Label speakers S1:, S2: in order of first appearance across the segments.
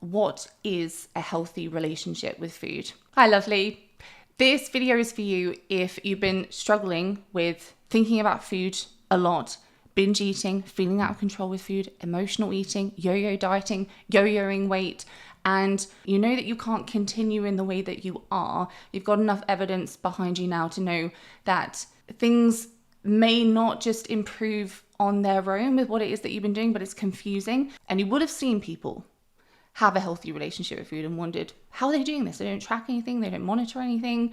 S1: what is a healthy relationship with food? Hi, lovely. This video is for you if you've been struggling with thinking about food a lot, binge eating, feeling out of control with food, emotional eating, yo-yo dieting, yo-yoing weight, and you know that you can't continue in the way that you are. You've got enough evidence behind you now to know that things may not just improve on their own with what it is that you've been doing, but it's confusing. And you would have seen people have a healthy relationship with food and wondered, how are they doing this? They don't track anything, they don't monitor anything,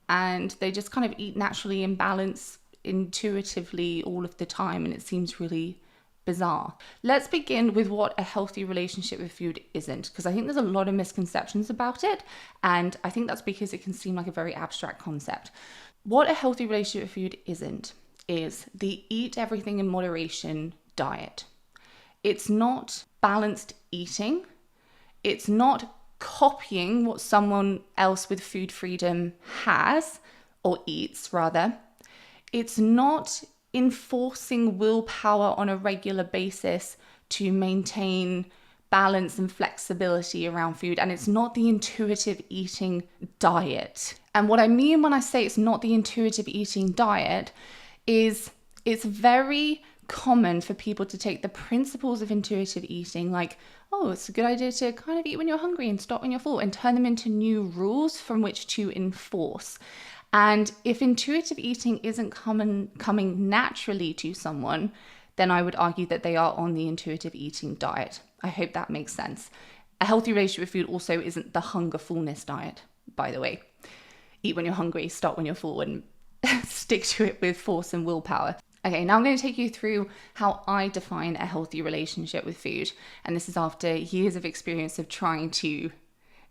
S1: and they just kind of eat naturally in balance, intuitively all of the time, and it seems really bizarre. Let's begin with what a healthy relationship with food isn't, because I think there's a lot of misconceptions about it, and I think that's because it can seem like a very abstract concept. What a healthy relationship with food isn't is the eat everything in moderation diet. It's not balanced eating. It's not copying what someone else with food freedom has, or eats rather. It's not enforcing willpower on a regular basis to maintain balance and flexibility around food. And it's not the intuitive eating diet. And what I mean when I say it's not the intuitive eating diet is it's very common for people to take the principles of intuitive eating, like, oh, it's a good idea to kind of eat when you're hungry and stop when you're full, and turn them into new rules from which to enforce. And if intuitive eating isn't coming naturally to someone, then I would argue that they are on the intuitive eating diet. I hope that makes sense. A healthy relationship with food also isn't the hunger fullness diet, by the way. Eat when you're hungry, stop when you're full, and stick to it with force and willpower. Okay, now I'm going to take you through how I define a healthy relationship with food. And this is after years of experience of trying to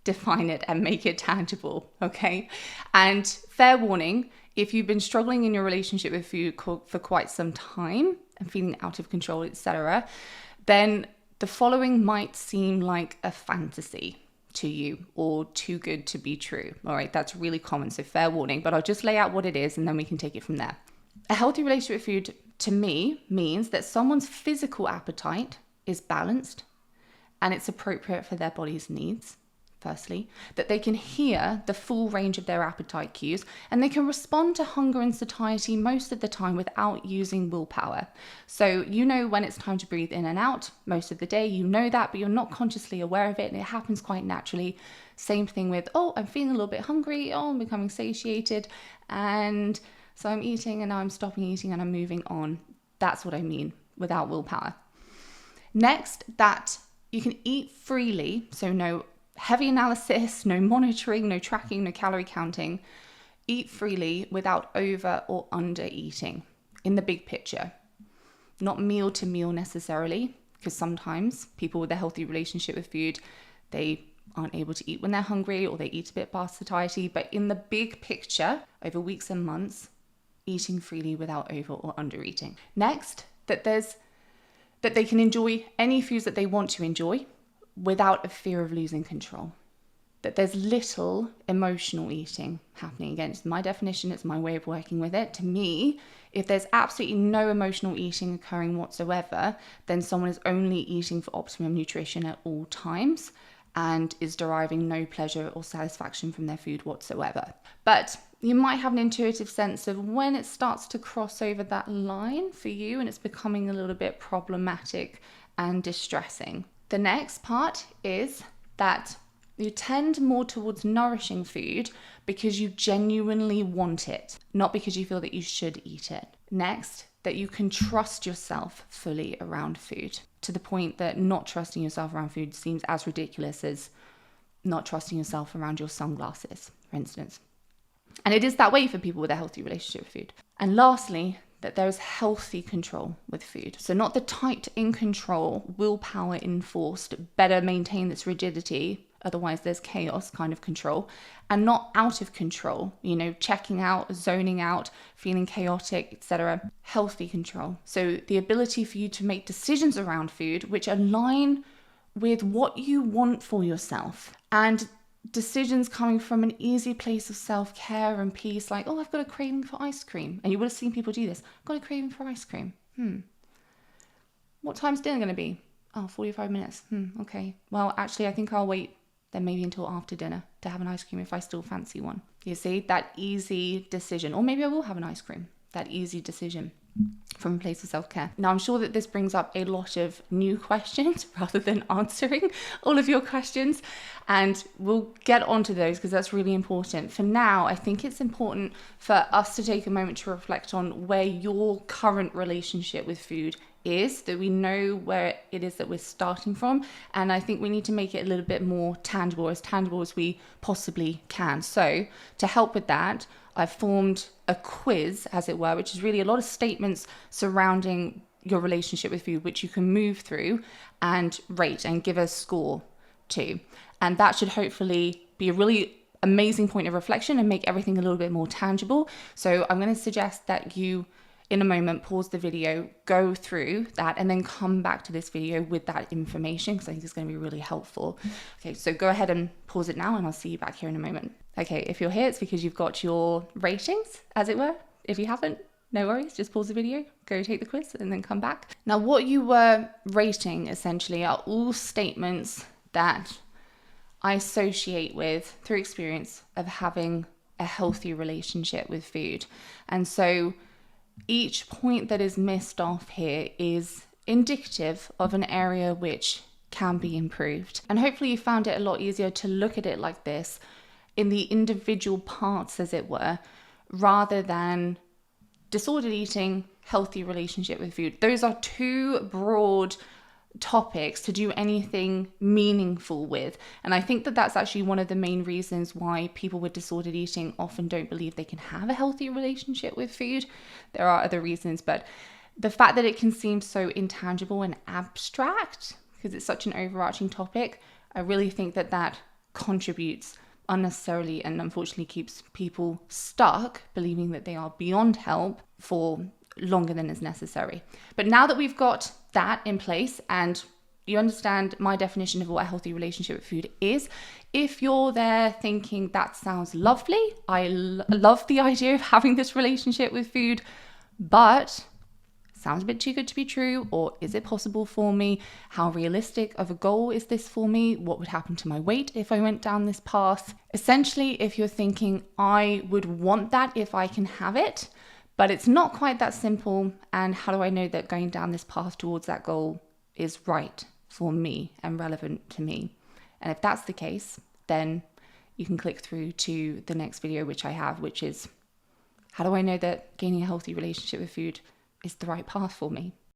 S1: define it and make it tangible, okay? And fair warning, if you've been struggling in your relationship with food for quite some time and feeling out of control, etc., then the following might seem like a fantasy to you or too good to be true. All right, that's really common, so fair warning, but I'll just lay out what it is and then we can take it from there. A healthy relationship with food, to me, means that someone's physical appetite is balanced and it's appropriate for their body's needs, firstly, that they can hear the full range of their appetite cues and they can respond to hunger and satiety most of the time without using willpower. So you know when it's time to breathe in and out most of the day, you know that, but you're not consciously aware of it and it happens quite naturally. Same thing with, oh, I'm feeling a little bit hungry, oh, I'm becoming satiated, and so I'm eating and now I'm stopping eating and I'm moving on. That's what I mean without willpower. Next, that you can eat freely, so no heavy analysis, no monitoring, no tracking, no calorie counting. Eat freely without over or under eating in the big picture. Not meal to meal necessarily, because sometimes people with a healthy relationship with food, they aren't able to eat when they're hungry or they eat a bit past satiety. But in the big picture, over weeks and months, eating freely without over or under eating. Next, that they can enjoy any foods that they want to enjoy without a fear of losing control. That there's little emotional eating happening. Again, it's my definition, it's my way of working with it. To me, if there's absolutely no emotional eating occurring whatsoever, then someone is only eating for optimum nutrition at all times and is deriving no pleasure or satisfaction from their food whatsoever. But you might have an intuitive sense of when it starts to cross over that line for you and it's becoming a little bit problematic and distressing. The next part is that you tend more towards nourishing food because you genuinely want it, not because you feel that you should eat it. Next, that you can trust yourself fully around food, to the point that not trusting yourself around food seems as ridiculous as not trusting yourself around your sunglasses, for instance. And it is that way for people with a healthy relationship with food. And lastly, that there is healthy control with food. So not the tight in control, willpower enforced, better maintain this rigidity, otherwise there's chaos kind of control, and not out of control, checking out, zoning out, feeling chaotic, etc. Healthy control. So the ability for you to make decisions around food which align with what you want for yourself, and decisions coming from an easy place of self-care and peace, like, oh, I've got a craving for ice cream. And you would have seen people do this. I've got a craving for ice cream. What time's dinner going to be? Oh, 45 minutes. Okay. Well, actually, I think I'll wait then maybe until after dinner to have an ice cream if I still fancy one. You see, that easy decision. Or maybe I will have an ice cream. That easy decision from a place of self-care. Now, I'm sure that this brings up a lot of new questions rather than answering all of your questions. And we'll get onto those because that's really important. For now, I think it's important for us to take a moment to reflect on where your current relationship with food is, that we know where it is that we're starting from. And I think we need to make it a little bit more tangible as we possibly can. So to help with that, I've formed a quiz, as it were, which is really a lot of statements surrounding your relationship with food, which you can move through and rate and give a score to. And that should hopefully be a really amazing point of reflection and make everything a little bit more tangible. So I'm going to suggest that you, in a moment, pause the video, go through that, and then come back to this video with that information, because I think it's going to be really helpful. Okay, so go ahead and pause it now, and I'll see you back here in a moment. Okay, if you're here, it's because you've got your ratings, as it were. If you haven't, no worries, just pause the video, go take the quiz, and then come back. Now, what you were rating, essentially, are all statements that I associate with, through experience, of having a healthy relationship with food. And so each point that is missed off here is indicative of an area which can be improved. And hopefully you found it a lot easier to look at it like this, in the individual parts, as it were, rather than disordered eating, healthy relationship with food. Those are two broad topics to do anything meaningful with. And I think that that's actually one of the main reasons why people with disordered eating often don't believe they can have a healthy relationship with food. There are other reasons, but the fact that it can seem so intangible and abstract, because it's such an overarching topic, I really think that that contributes unnecessarily and unfortunately keeps people stuck believing that they are beyond help for longer than is necessary. But now that we've got that in place and you understand my definition of what a healthy relationship with food is, if you're there thinking that sounds lovely, I love the idea of having this relationship with food, but sounds a bit too good to be true, or is it possible for me? How realistic of a goal is this for me? What would happen to my weight if I went down this path? Essentially, if you're thinking, I would want that if I can have it, but it's not quite that simple, and how do I know that going down this path towards that goal is right for me and relevant to me? And if that's the case, then you can click through to the next video which I have, which is, how do I know that gaining a healthy relationship with food is the right path for me?